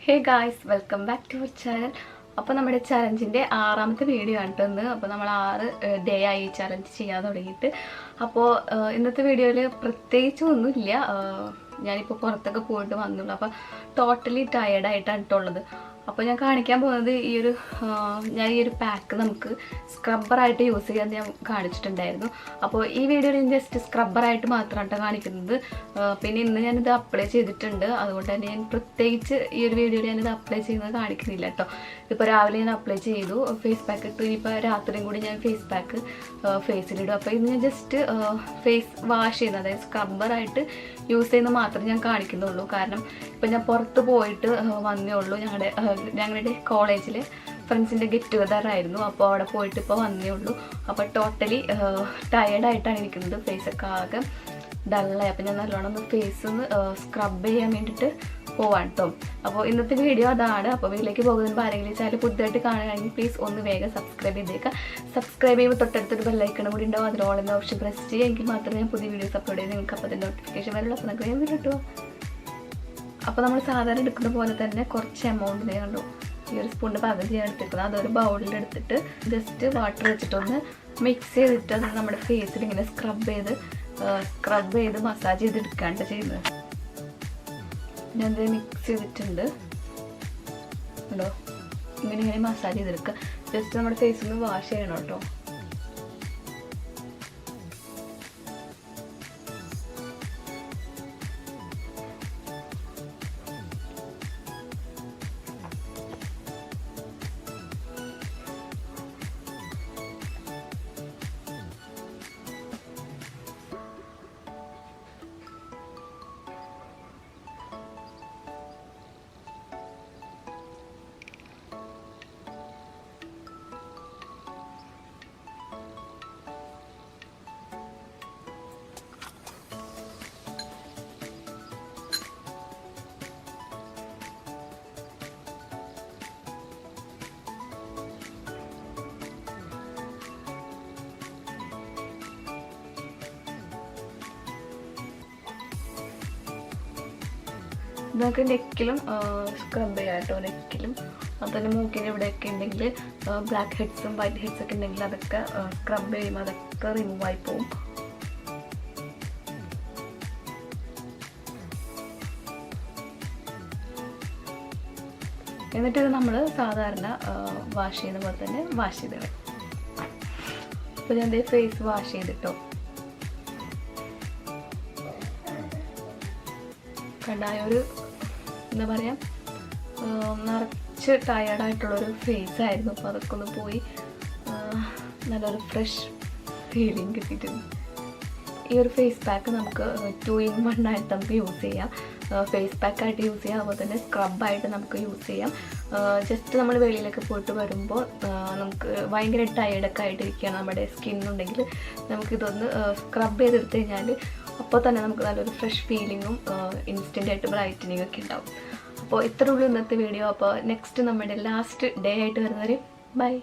Hey guys, welcome back to our channel. അപ്പോൾ നമ്മുടെ ചലഞ്ചിന്റെ ആറാമത്തെ വീഡിയോ ആണ് ഇന്ന്. അപ്പോൾ നമ്മൾ 6 ഡേ ആയി ചലഞ്ച് ചെയ്യാൻ തുടങ്ങിയിട്ട്. അപ്പോൾ ഇന്നത്തെ വീഡിയോയിൽ പ്രത്യേകിച്ച് ഒന്നുമില്ല. ഞാനിപ്പോൾ പുറത്തൊക്കെ പോയിട്ട് വന്നുള്ളൂ. അപ്പോൾ ടോട്ടലി ടയേർഡ് ആയിട്ടാണ് ഉള്ളത്. അപ്പോൾ ഞാൻ കാണിക്കാൻ പോകുന്നത് ഞാൻ ഈ ഒരു പാക്ക് നമുക്ക് സ്ക്രബ്ബറായിട്ട് യൂസ് ചെയ്യാൻ ഞാൻ കാണിച്ചിട്ടുണ്ടായിരുന്നു. അപ്പോൾ ഈ വീഡിയോയിൽ ഞാൻ ജസ്റ്റ് സ്ക്രബ്ബറായിട്ട് മാത്രമാണ് കാണിക്കുന്നത്. പിന്നെ ഇന്ന് ഞാനിത് അപ്ലൈ ചെയ്തിട്ടുണ്ട്. അതുകൊണ്ട് തന്നെ ഞാൻ പ്രത്യേകിച്ച് ഈ ഒരു വീഡിയോയിൽ ഞാനിത് അപ്ലൈ ചെയ്യുന്നത് കാണിക്കുന്നില്ല കേട്ടോ. ഇപ്പോൾ രാവിലെ ഞാൻ അപ്ലൈ ചെയ്തു, ഫേസ് പാക്ക് ഇട്ടു. ഇനിയിപ്പോൾ രാത്രിയും കൂടി ഞാൻ ഫേസ് പാക്ക് ഫേസിലിടും. അപ്പോൾ ഇന്ന് ഞാൻ ജസ്റ്റ് ഫേസ് വാഷ് ചെയ്യുന്നത്, അതായത് സ്ക്രബ്ബറായിട്ട് യൂസ് ചെയ്യുന്നത് മാത്രമേ ഞാൻ കാണിക്കുന്നുള്ളൂ. കാരണം ഇപ്പം ഞാൻ പുറത്ത് പോയിട്ട് വന്നേ ഉള്ളൂ. ഞങ്ങളുടെ കോളേജിൽ ഫ്രണ്ട്സിൻ്റെ ഗെറ്റ് ടുഗദർ ആയിരുന്നു. അപ്പോൾ അവിടെ പോയിട്ട് ഇപ്പോൾ വന്നേ ഉള്ളൂ. അപ്പോൾ ടോട്ടലി ടയേർഡായിട്ടാണ് ഇരിക്കുന്നത്. ഫേസൊക്കെ ആകെ ഡള്ളായി. അപ്പോൾ ഞാൻ നല്ലോണം ഒന്ന് ഫേസ് ഒന്ന് സ്ക്രബ് ചെയ്യാൻ വേണ്ടിയിട്ട് പോവാണ് കേട്ടോ. അപ്പോൾ ഇന്നത്തെ വീഡിയോ അതാണ്. അപ്പോൾ വീട്ടിലേക്ക് പോകുന്നതിന് ആരെങ്കിലും ചാനൽ പുതുതായിട്ട് കാണുകയാണെങ്കിൽ പ്ലീസ് ഒന്ന് വേഗം സബ്സ്ക്രൈബ് ചെയ്തേക്കുക. സബ്സ്ക്രൈബ് ചെയ്യുമ്പോൾ തൊട്ടടുത്തൊരു ബെല്ലൈക്കൺ കൂടി ഉണ്ടാവും. അതിൽ ഓൾ എന്ന ഓപ്ഷൻ പ്രസ് ചെയ്യുക. എങ്കിൽ മാത്രമേ ഞാൻ പുതിയ വീഡിയോസ് അപ്ലോഡ് ചെയ്ത് നിങ്ങൾക്ക് അപ്പോൾ തന്നെ നോട്ടിഫിക്കേഷൻ വരുള്ളൂ. അപ്പോൾ നമുക്ക് ഞാൻ കിട്ടുമോ. അപ്പോൾ നമ്മൾ സാധാരണ എടുക്കുന്ന പോലെ തന്നെ കുറച്ച് എമൗണ്ടിനെ കണ്ടു ഈ ഒരു സ്പൂണിൻ്റെ പകുതി ഞാൻ എടുത്തിരിക്കുന്നത്. അതൊരു ബൗളിൽ എടുത്തിട്ട് ജസ്റ്റ് വാട്ടർ വെച്ചിട്ടൊന്ന് മിക്സ് ചെയ്തിട്ട് അത് നമ്മുടെ ഫേസിൽ ഇങ്ങനെ സ്ക്രബ് ചെയ്ത് മസാജ് ചെയ്തെടുക്കാണ്ട് ചെയ്യുന്നത്. ഞാനത് മിക്സ് ചെയ്തിട്ടുണ്ട് കേട്ടോ. ഇങ്ങനെ മസാജ് ചെയ്തെടുക്കുക. ജസ്റ്റ് നമ്മുടെ ഫേസിൽ നിന്ന് വാഷ് ചെയ്യണം കേട്ടോ. നമുക്ക് നെക്കിലും സ്ക്രബ് ചെയ്യാം കേട്ടോ. നെക്കിലും അതുപോലെ മൂക്കിന് ഇവിടെയൊക്കെ ഉണ്ടെങ്കിൽ ബ്ലാക്ക് ഹെഡ്സും വൈറ്റ് ഹെഡ്സ് ഒക്കെ ഉണ്ടെങ്കിൽ അതൊക്കെ സ്ക്രബ് ചെയ്യുമ്പോൾ അതൊക്കെ റിമൂവ് ആയി പോകും. എന്നിട്ട് ഇത് നമ്മൾ സാധാരണ വാഷ് ചെയ്യുന്ന പോലെ തന്നെ വാഷ് ചെയ്തിടും. അപ്പോൾ ഞാൻ ഫേസ് വാഷ് ചെയ്തിട്ടോ കണ്ടായ ഒരു എന്താ പറയുക, നിറച്ച് ടയേർഡായിട്ടുള്ളൊരു ഫേസ് ആയിരുന്നു. അപ്പോൾ അതൊക്കെ ഒന്ന് പോയി നല്ലൊരു ഫ്രഷ് ഫീലിംഗ് കിട്ടിയിട്ടുണ്ട്. ഈ ഒരു ഫേസ് പാക്ക് നമുക്ക് 2 in 1 ആയിട്ട് നമുക്ക് യൂസ് ചെയ്യാം. ഫേസ് പാക്കായിട്ട് യൂസ് ചെയ്യാം, അതുപോലെ തന്നെ സ്ക്രബായിട്ട് നമുക്ക് യൂസ് ചെയ്യാം. ജസ്റ്റ് നമ്മൾ വെളിയിലൊക്കെ പോയിട്ട് വരുമ്പോൾ നമുക്ക് ഭയങ്കര ടയേർഡൊക്കെ ആയിട്ടിരിക്കുകയാണ് നമ്മുടെ സ്കിന്നുണ്ടെങ്കിൽ നമുക്കിതൊന്ന് സ്ക്രബ് ചെയ്തെടുത്ത് കഴിഞ്ഞാൽ അപ്പോൾ തന്നെ നമുക്ക് നല്ലൊരു ഫ്രഷ് ഫീലിങ്ങും ഇൻസ്റ്റൻ്റായിട്ട് ബ്രൈറ്റനിങ് ഒക്കെ ഉണ്ടാവും. അപ്പോൾ ഇത്രയുള്ളൂ ഇന്നത്തെ വീഡിയോ. അപ്പോൾ നെക്സ്റ്റ് നമ്മുടെ ലാസ്റ്റ് ഡേ ആയിട്ട് വരുന്നവരെ ബൈ.